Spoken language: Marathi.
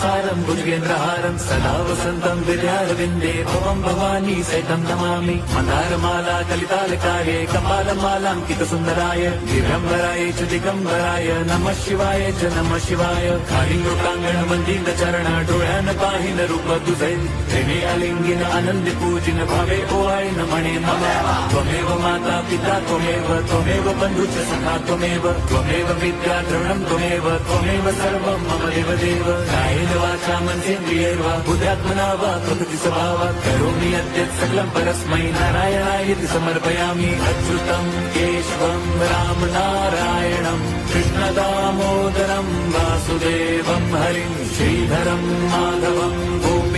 सारं भुजगेन्द्रहारं सदा वसन्तं विद्यारविन्दे भवं भवानी सहितं नमामि मन्दारमाला कलितालकाये कपालमालाङ्कितसुन्दराय दिगम्बराय च दिगम्बराय नमः शिवाय च नमः शिवाय कालिङ्गोटाङ्गण वन्दित चरण डोळ्यान पाहिन रूप तुझे प्रेमे अलिंगिन आनंद पूजिन भावे ओवाळीन म्हणे मम त्वमेव माता पिता त्वमेव बन्धुश्च सखा त्वमेव विद्या द्रविणं त्वमेव सर्वं मम देव कायेन वाचा मनसेन्द्रियैर्वा बुद्ध्यात्मना वा प्रकृति स्वभावात् करोमि यद्यत् सकलं परस्मै नारायणायति समर्पयामि अच्युतं केशवं राम नारायणं कृष्णदामोदरं वासुदेवं हरिं श्रीधरं माधवं गोपी